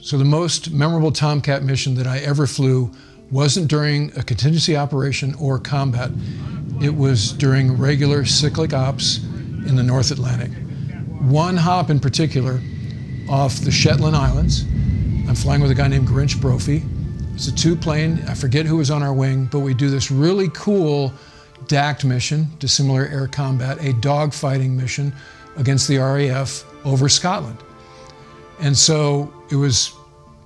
So the most memorable Tomcat mission that I ever flew wasn't during a contingency operation or combat. It was during regular cyclic ops in the North Atlantic. One hop in particular off the Shetland Islands. I'm flying with a guy named Grinch Brophy. It's a two-plane, I forget who was on our wing, but we do this really cool DACT mission, dissimilar air combat, a dogfighting mission against the RAF over Scotland. And so it was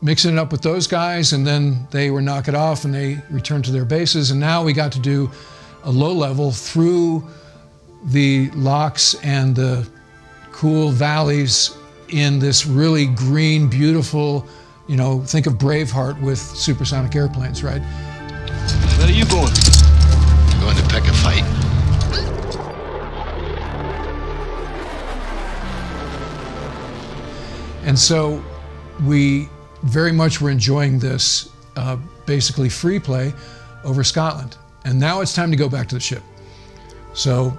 mixing it up with those guys, and then they were knock it off and they returned to their bases, and now we got to do a low level through the locks and the cool valleys in this really green, beautiful, you know, think of Braveheart with supersonic airplanes, right? Where are you going? I'm going to pick a fight. And so we very much were enjoying this basically free play over Scotland. And now it's time to go back to the ship. So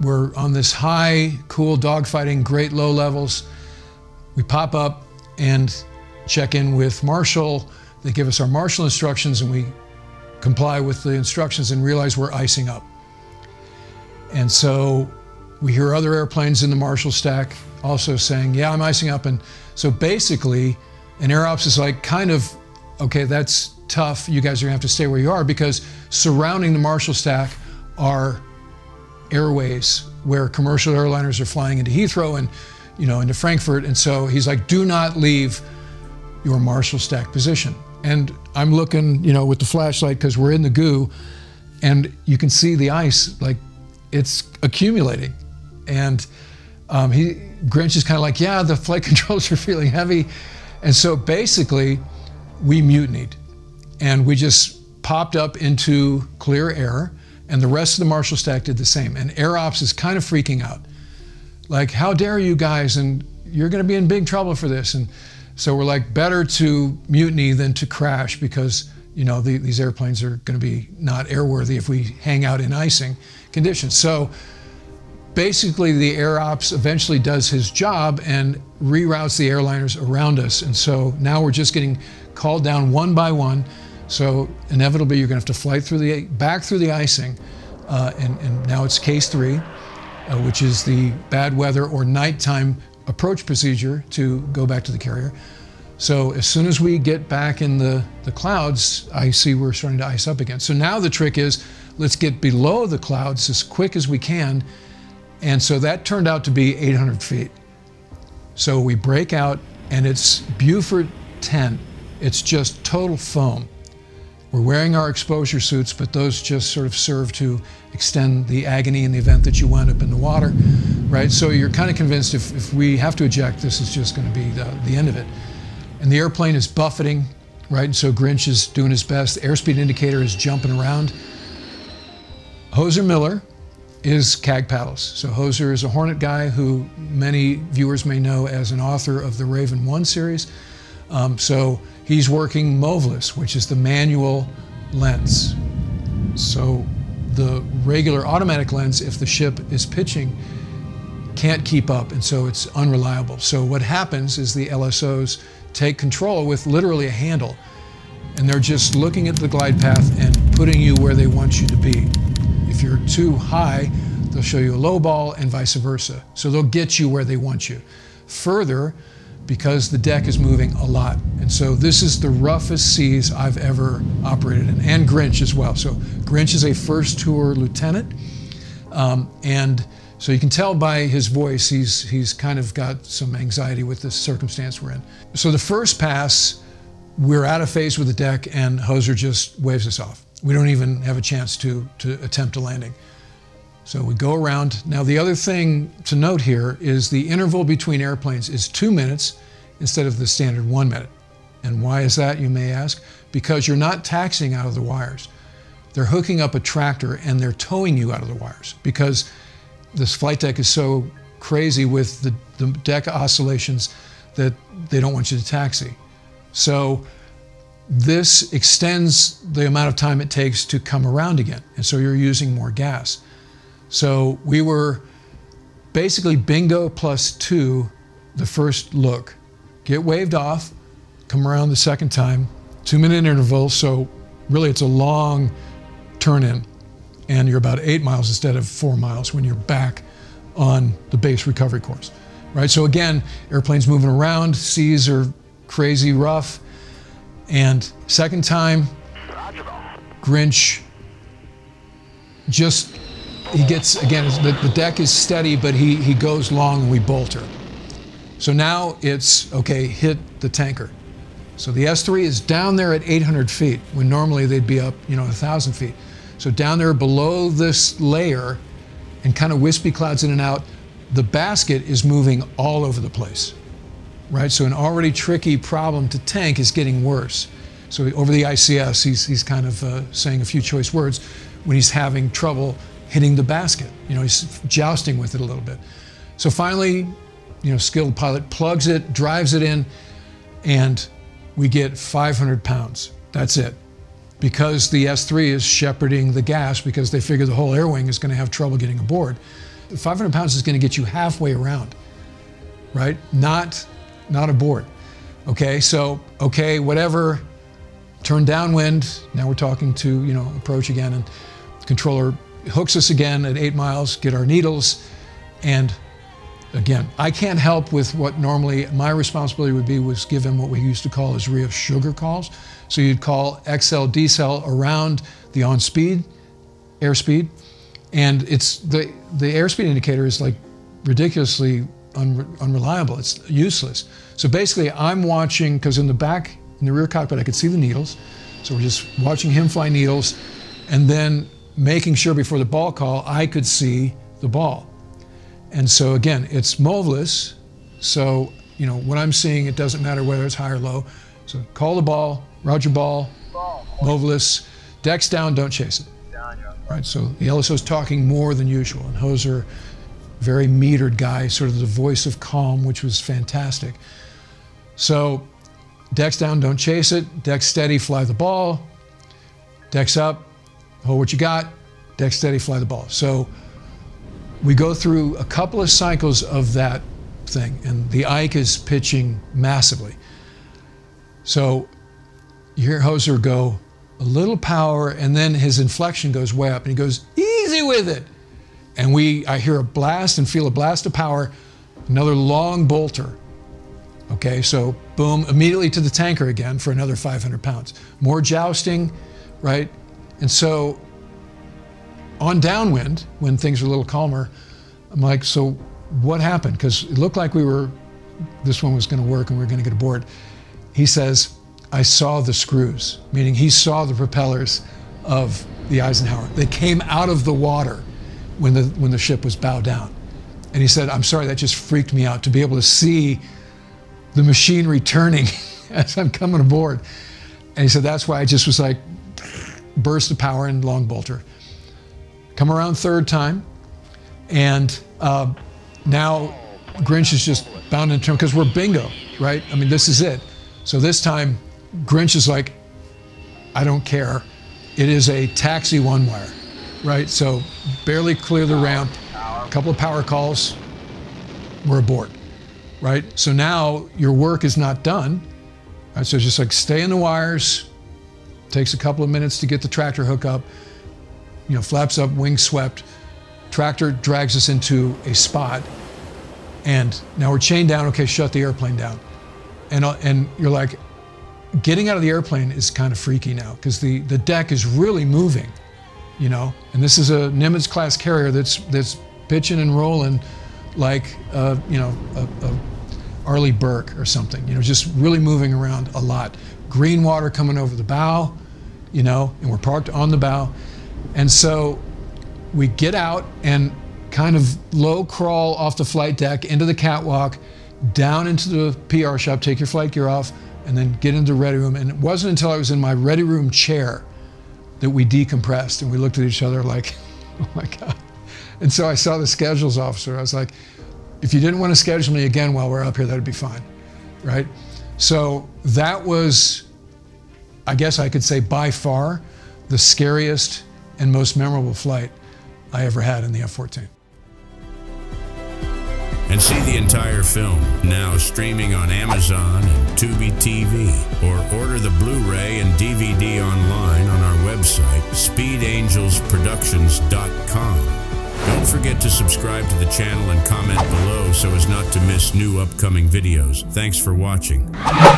we're on this high, cool dogfighting, great low levels. We pop up and check in with Marshall. They give us our Marshall instructions and we comply with the instructions and realize we're icing up. And so we hear other airplanes in the Marshall stack also saying, yeah, I'm icing up. And so basically, an air ops is like, kind of, okay, that's tough. You guys are gonna have to stay where you are, because surrounding the Marshall stack are airways where commercial airliners are flying into Heathrow and, you know, into Frankfurt. And so he's like, do not leave your Marshall stack position. And I'm looking, you know, with the flashlight because we're in the goo, and you can see the ice, like it's accumulating. And Grinch is kind of like, yeah, the flight controls are feeling heavy. And so basically we mutinied and we just popped up into clear air, and the rest of the Marshall stack did the same. And Air Ops is kind of freaking out. Like, how dare you guys, and you're gonna be in big trouble for this. And so we're like, better to mutiny than to crash, because you know these airplanes are gonna be not airworthy if we hang out in icing conditions. So basically the Air Ops eventually does his job and reroutes the airliners around us. And so now we're just getting called down one by one. So inevitably you're gonna have to fly back through the icing. And now it's case 3, which is the bad weather or nighttime approach procedure to go back to the carrier. So as soon as we get back in the clouds, I see we're starting to ice up again. So now the trick is, let's get below the clouds as quick as we can. And so that turned out to be 800 feet. So we break out and it's Buford 10. It's just total foam. We're wearing our exposure suits, but those just sort of serve to extend the agony in the event that you wind up in the water, right? So you're kind of convinced if we have to eject, this is just going to be the end of it. And the airplane is buffeting, right? And so Grinch is doing his best. The airspeed indicator is jumping around. Hoser Miller is CAG paddles. So Hoser is a Hornet guy who many viewers may know as an author of the Raven 1 series. So he's working MOVLess, which is the manual lens. So the regular automatic lens, if the ship is pitching, can't keep up, and so it's unreliable. So what happens is the LSOs take control with literally a handle, and they're just looking at the glide path and putting you where they want you to be. If you're too high, they'll show you a low ball and vice versa. So they'll get you where they want you. Further, because the deck is moving a lot. And so this is the roughest seas I've ever operated in, and Grinch as well. So Grinch is a first tour lieutenant. And so you can tell by his voice, he's kind of got some anxiety with the circumstance we're in. So the first pass, we're out of phase with the deck and Hoser just waves us off. We don't even have a chance to attempt a landing. So we go around. Now the other thing to note here is the interval between airplanes is 2 minutes instead of the standard 1 minute. And why is that, you may ask? Because you're not taxiing out of the wires. They're hooking up a tractor and they're towing you out of the wires, because this flight deck is so crazy with the deck oscillations that they don't want you to taxi. So this extends the amount of time it takes to come around again. And so you're using more gas. So we were basically bingo +2 the first look. Get waved off, come around the second time, 2-minute interval, so really it's a long turn in, and you're about 8 miles instead of 4 miles when you're back on the base recovery course, right? So again, airplane's moving around, seas are crazy rough, and second time, Grinch just, he gets, again, the deck is steady, but he goes long and we bolt her. So now it's, okay, hit the tanker. So the S3 is down there at 800 feet, when normally they'd be up, 1,000 feet. So down there below this layer, and kind of wispy clouds in and out, the basket is moving all over the place, right? So an already tricky problem to tank is getting worse. So over the ICS, he's kind of saying a few choice words when he's having trouble hitting the basket. He's jousting with it a little bit. So finally, skilled pilot plugs it, drives it in, and we get 500 pounds. That's it. Because the S3 is shepherding the gas, because they figure the whole air wing is going to have trouble getting aboard. 500 pounds is going to get you halfway around, right? Not aboard. Okay, so, okay, whatever, turn downwind. Now we're talking to, approach again, and the controller hooks us again at 8 miles, get our needles, and again, I can't help with what normally my responsibility would be, was give him what we used to call as RIA sugar calls. So you'd call XL, decel around the on-speed, airspeed, and it's the airspeed indicator is like ridiculously unreliable. It's useless. So basically I'm watching, because in the rear cockpit I could see the needles, so we're just watching him fly needles, and then making sure before the ball call I could see the ball. And so again, it's moveless, so what I'm seeing, it doesn't matter whether it's high or low. So call the ball, roger ball, moveless, decks down, don't chase it. Right, so the LSO's talking more than usual, and Hoser, very metered guy, sort of the voice of calm, which was fantastic. So decks down, don't chase it, decks steady, fly the ball, decks up, hold what you got, decks steady, fly the ball. So we go through a couple of cycles of that thing, and the Ike is pitching massively. So you hear Hoser go a little power, and then his inflection goes way up, and he goes, easy with it. And I hear a blast and feel a blast of power, another long bolter. Okay, so boom, immediately to the tanker again for another 500 pounds. More jousting, right? And so on downwind, when things are a little calmer, I'm like, so what happened? Because it looked like this one was going to work and we were going to get aboard. He says, I saw the screws, meaning he saw the propellers of the Eisenhower. They came out of the water when the ship was bowed down. And he said, I'm sorry, that just freaked me out to be able to see the machinery turning as I'm coming aboard. And he said, that's why I just was like, burst of power and long bolter. Come around third time, and now Grinch is just bound in turn, because we're bingo, right? I mean, this is it. So this time, Grinch is like, I don't care. It is a taxi one wire, right? So barely clear the ramp, a couple of power calls, we're aboard, right? So now your work is not done, right? So just like stay in the wires, takes a couple of minutes to get the tractor hook up, flaps up, wings swept, tractor drags us into a spot, and now we're chained down, okay, shut the airplane down. And you're like, getting out of the airplane is kind of freaky now, because the deck is really moving, and this is a Nimitz class carrier that's pitching and rolling like a Arleigh Burke or something, just really moving around a lot. Green water coming over the bow, and we're parked on the bow. And so we get out and kind of low crawl off the flight deck into the catwalk, down into the PR shop, take your flight gear off, and then get into the ready room. And it wasn't until I was in my ready room chair that we decompressed, and we looked at each other like, oh my God. And so I saw the schedules officer. I was like, if you didn't want to schedule me again while we're up here, that'd be fine, right? So that was, I guess I could say, by far the scariest and most memorable flight I ever had in the F-14. And see the entire film, now streaming on Amazon and Tubi TV. Or order the Blu-ray and DVD online on our website, speedangelsproductions.com. Don't forget to subscribe to the channel and comment below so as not to miss new upcoming videos. Thanks for watching.